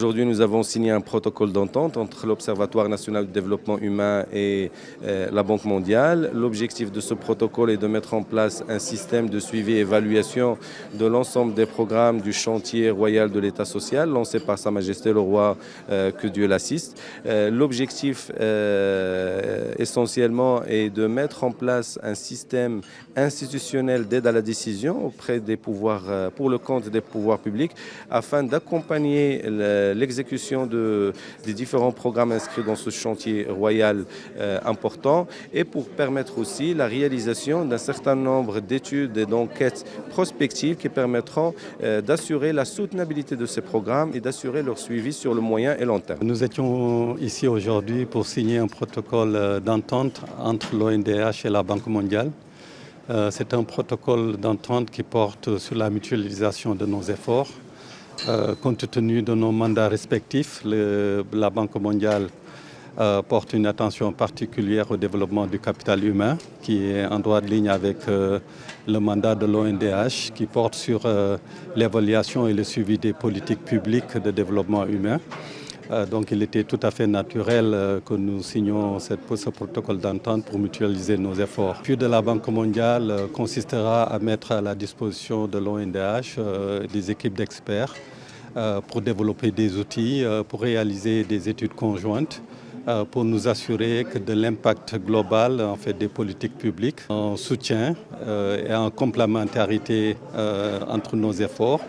Aujourd'hui, nous avons signé un protocole d'entente entre l'Observatoire national du développement humain et la Banque mondiale. L'objectif de ce protocole est de mettre en place un système de suivi et évaluation de l'ensemble des programmes du chantier royal de l'État social lancé par Sa Majesté le Roi, que Dieu l'assiste. L'objectif essentiellement est de mettre en place un système institutionnel d'aide à la décision auprès des pouvoirs, pour le compte des pouvoirs publics, afin d'accompagner l'exécution des différents programmes inscrits dans ce chantier royal important, et pour permettre aussi la réalisation d'un certain nombre d'études et d'enquêtes prospectives qui permettront d'assurer la soutenabilité de ces programmes et d'assurer leur suivi sur le moyen et long terme. Nous étions ici aujourd'hui pour signer un protocole d'entente entre l'ONDH et la Banque mondiale. C'est un protocole d'entente qui porte sur la mutualisation de nos efforts. Compte tenu de nos mandats respectifs, la Banque mondiale porte une attention particulière au développement du capital humain, qui est en droite ligne avec le mandat de l'ONDH, qui porte sur l'évaluation et le suivi des politiques publiques de développement humain. Donc il était tout à fait naturel que nous signions ce protocole d'entente pour mutualiser nos efforts. L'appui de la Banque mondiale consistera à mettre à la disposition de l'ONDH des équipes d'experts pour développer des outils, pour réaliser des études conjointes, pour nous assurer que de l'impact global en fait, des politiques publiques, en soutien et en complémentarité entre nos efforts,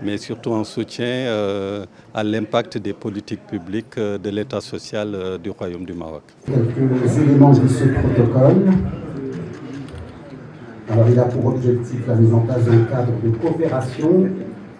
mais surtout en soutien à l'impact des politiques publiques de l'État social du Royaume du Maroc. Quelques éléments de ce protocole. Alors, il a pour objectif la mise en place d'un cadre de coopération